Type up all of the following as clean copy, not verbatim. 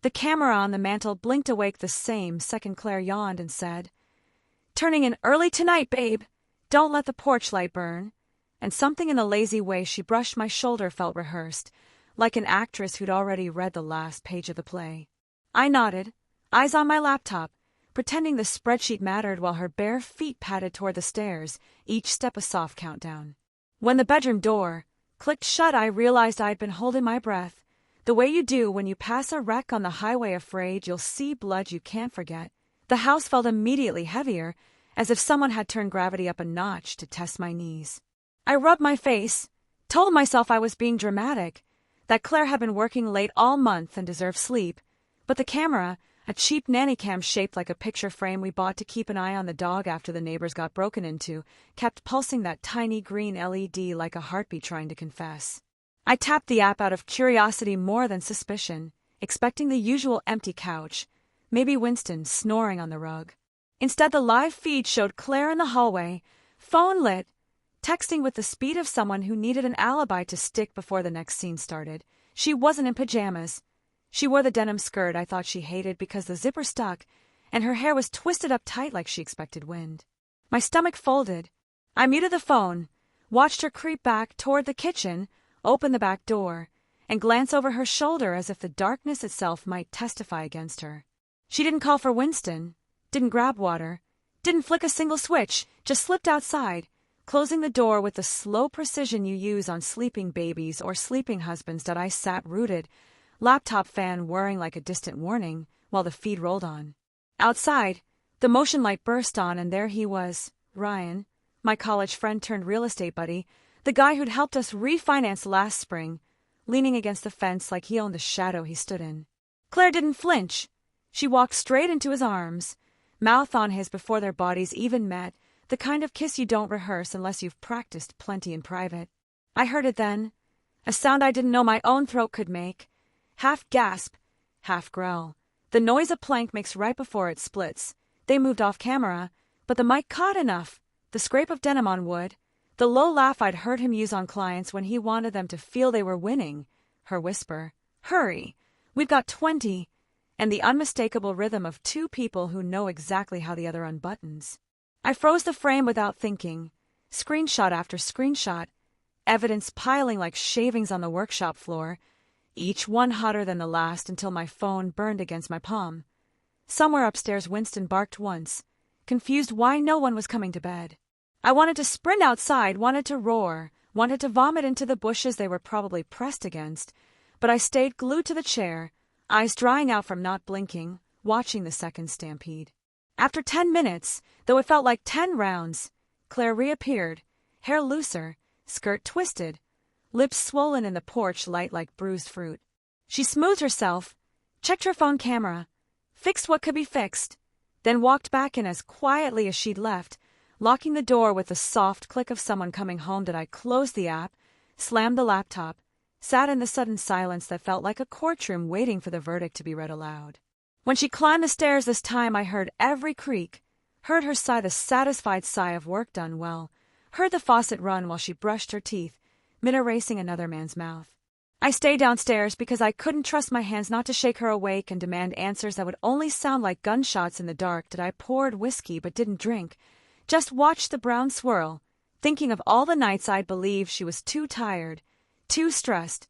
The camera on the mantel blinked awake the same second Claire yawned and said, "Turning in early tonight, babe. Don't let the porch light burn." And something in the lazy way she brushed my shoulder felt rehearsed, like an actress who'd already read the last page of the play. I nodded, eyes on my laptop, pretending the spreadsheet mattered while her bare feet padded toward the stairs, each step a soft countdown. When the bedroom door clicked shut, I realized I'd been holding my breath, the way you do when you pass a wreck on the highway afraid you'll see blood you can't forget. The house felt immediately heavier, as if someone had turned gravity up a notch to test my knees. I rubbed my face, told myself I was being dramatic, that Claire had been working late all month and deserved sleep, but the camera, a cheap nanny cam shaped like a picture frame we bought to keep an eye on the dog after the neighbors got broken into, kept pulsing that tiny green LED like a heartbeat trying to confess. I tapped the app out of curiosity more than suspicion, expecting the usual empty couch, maybe Winston snoring on the rug. Instead, the live feed showed Claire in the hallway, phone lit, texting with the speed of someone who needed an alibi to stick before the next scene started. She wasn't in pajamas. She wore the denim skirt I thought she hated because the zipper stuck, and her hair was twisted up tight like she expected wind. My stomach folded. I muted the phone, watched her creep back toward the kitchen, open the back door, and glance over her shoulder as if the darkness itself might testify against her. She didn't call for Winston, didn't grab water, didn't flick a single switch, just slipped outside, closing the door with the slow precision you use on sleeping babies or sleeping husbands. That I sat rooted, laptop fan whirring like a distant warning, while the feed rolled on. Outside, the motion light burst on and there he was, Ryan, my college friend turned real estate buddy, the guy who'd helped us refinance last spring, leaning against the fence like he owned the shadow he stood in. Claire didn't flinch. She walked straight into his arms, mouth on his before their bodies even met, the kind of kiss you don't rehearse unless you've practiced plenty in private. I heard it then, a sound I didn't know my own throat could make, half gasp, half growl, the noise a plank makes right before it splits. They moved off camera, but the mic caught enough, the scrape of denim on wood, the low laugh I'd heard him use on clients when he wanted them to feel they were winning, her whisper, "Hurry, we've got 20, and the unmistakable rhythm of two people who know exactly how the other unbuttons. I froze the frame without thinking, screenshot after screenshot, evidence piling like shavings on the workshop floor, each one hotter than the last until my phone burned against my palm. Somewhere upstairs Winston barked once, confused why no one was coming to bed. I wanted to sprint outside, wanted to roar, wanted to vomit into the bushes they were probably pressed against, but I stayed glued to the chair, eyes drying out from not blinking, watching the second stampede. After 10 minutes, though it felt like 10 rounds, Claire reappeared, hair looser, skirt twisted, lips swollen in the porch light like bruised fruit. She smoothed herself, checked her phone camera, fixed what could be fixed, then walked back in as quietly as she'd left, locking the door with the soft click of someone coming home. That I closed the app, slammed the laptop, sat in the sudden silence that felt like a courtroom waiting for the verdict to be read aloud. When she climbed the stairs this time, I heard every creak, heard her sigh the satisfied sigh of work done well, heard the faucet run while she brushed her teeth, mid-erasing another man's mouth. I stayed downstairs because I couldn't trust my hands not to shake her awake and demand answers that would only sound like gunshots in the dark. That I poured whiskey but didn't drink, just watched the brown swirl, thinking of all the nights I'd believed she was too tired, too stressed,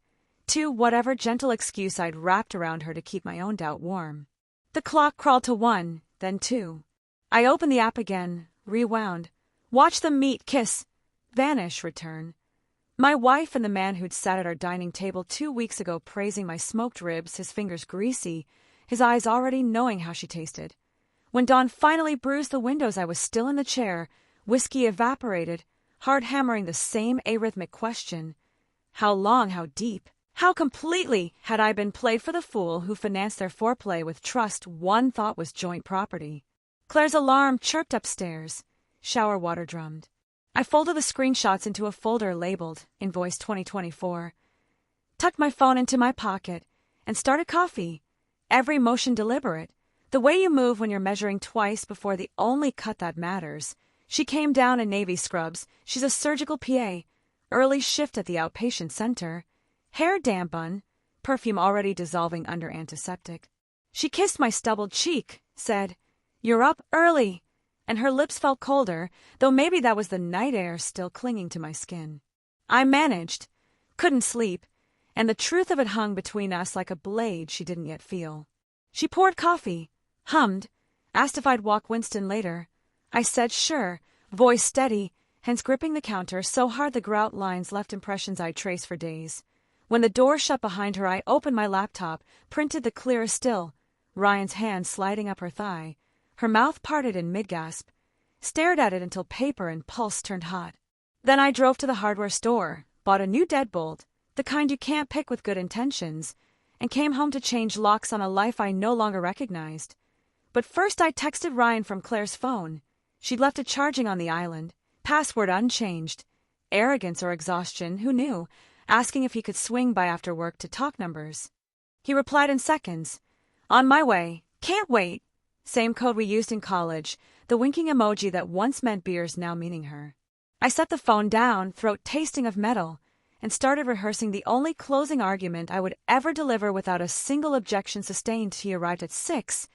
too whatever gentle excuse I'd wrapped around her to keep my own doubt warm. The clock crawled to 1, then 2. I opened the app again, rewound, watched them meet, kiss, vanish, return. My wife and the man who'd sat at our dining table 2 weeks ago praising my smoked ribs, his fingers greasy, his eyes already knowing how she tasted. When dawn finally bruised the windows, I was still in the chair, whiskey evaporated, hard hammering the same arrhythmic question. How long, how deep? How completely had I been played for the fool who financed their foreplay with trust one thought was joint property? Claire's alarm chirped upstairs. Shower water drummed. I folded the screenshots into a folder labeled Invoice 2024, tucked my phone into my pocket, and started coffee. Every motion deliberate, the way you move when you're measuring twice before the only cut that matters. She came down in navy scrubs. She's a surgical PA. Early shift at the outpatient center. Hair damp bun, perfume already dissolving under antiseptic. She kissed my stubbled cheek, said, "You're up early," and her lips felt colder, though maybe that was the night air still clinging to my skin. I managed, couldn't sleep, and the truth of it hung between us like a blade she didn't yet feel. She poured coffee, hummed, asked if I'd walk Winston later. I said sure, voice steady, hands gripping the counter so hard the grout lines left impressions I'd trace for days. When the door shut behind her, I opened my laptop, printed the clearest still, Ryan's hand sliding up her thigh, her mouth parted in mid-gasp, stared at it until paper and pulse turned hot. Then I drove to the hardware store, bought a new deadbolt, the kind you can't pick with good intentions, and came home to change locks on a life I no longer recognized. But first I texted Ryan from Claire's phone. She'd left it charging on the island, password unchanged. Arrogance or exhaustion, who knew, asking if he could swing by after work to talk numbers. He replied in seconds, "On my way, can't wait." Same code we used in college, the winking emoji that once meant beers now meaning her. I set the phone down, throat tasting of metal, and started rehearsing the only closing argument I would ever deliver without a single objection sustained. He arrived at 6,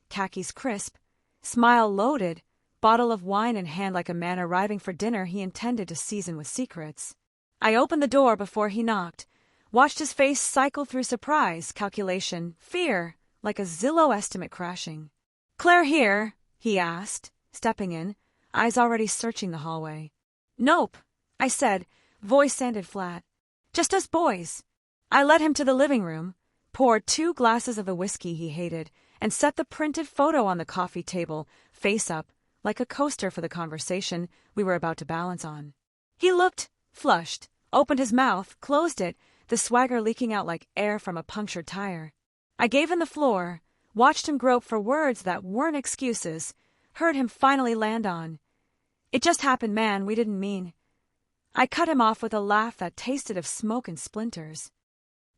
khakis crisp, smile loaded, bottle of wine in hand like a man arriving for dinner he intended to season with secrets. I opened the door before he knocked, watched his face cycle through surprise, calculation, fear, like a Zillow estimate crashing. "Claire here?" he asked, stepping in, eyes already searching the hallway. "Nope," I said, voice sounded flat. "Just us boys." I led him to the living room, poured 2 glasses of the whiskey he hated, and set the printed photo on the coffee table, face up, like a coaster for the conversation we were about to balance on. He looked, flushed, opened his mouth, closed it, the swagger leaking out like air from a punctured tire. I gave him the floor, watched him grope for words that weren't excuses, heard him finally land on, "It just happened, man, we didn't mean." I cut him off with a laugh that tasted of smoke and splinters.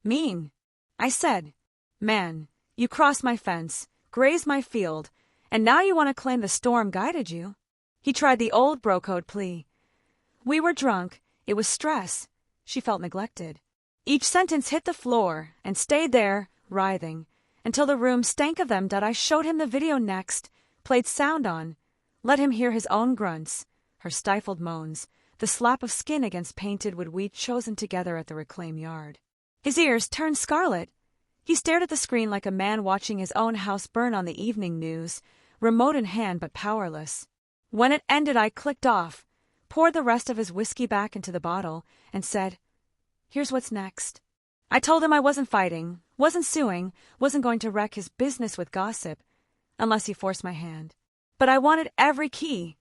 "Mean?" I said. "Man, you crossed my fence, grazed my field, and now you want to claim the storm guided you?" He tried the old bro-code plea. "We were drunk, it was stress." She felt neglected. Each sentence hit the floor and stayed there, writhing, until the room stank of them. I showed him the video next, played sound on, let him hear his own grunts, her stifled moans, the slap of skin against painted wood we'd chosen together at the reclaimed yard. His ears turned scarlet. He stared at the screen like a man watching his own house burn on the evening news, remote in hand but powerless. When it ended, I clicked off, poured the rest of his whiskey back into the bottle, and said, "Here's what's next." I told him I wasn't fighting, wasn't suing, wasn't going to wreck his business with gossip, unless he forced my hand. But I wanted every key,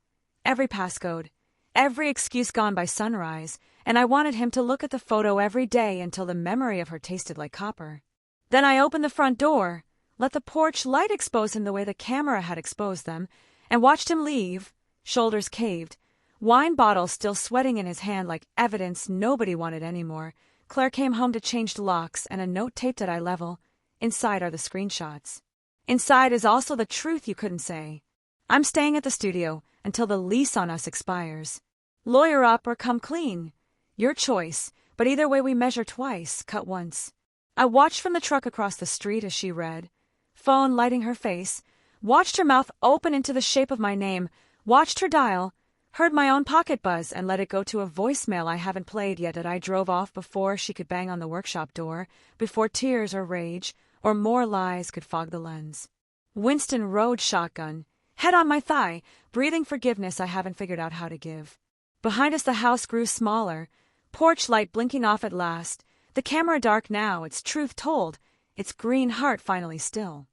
every passcode, every excuse gone by sunrise, and I wanted him to look at the photo every day until the memory of her tasted like copper. Then I opened the front door, let the porch light expose him the way the camera had exposed them, and watched him leave, shoulders caved, wine bottle still sweating in his hand like evidence nobody wanted anymore. Claire came home to change locks and a note taped at eye level. Inside are the screenshots. Inside is also the truth you couldn't say. I'm staying at the studio until the lease on us expires. Lawyer up or come clean. Your choice, but either way we measure twice, cut once. I watched from the truck across the street as she read, phone lighting her face, watched her mouth open into the shape of my name, watched her dial, heard my own pocket buzz and let it go to a voicemail I haven't played yet that I drove off before she could bang on the workshop door, before tears or rage or more lies could fog the lens. Winston rode shotgun, head on my thigh, breathing forgiveness I haven't figured out how to give. Behind us the house grew smaller, porch light blinking off at last, the camera dark now, its truth told, its green heart finally still.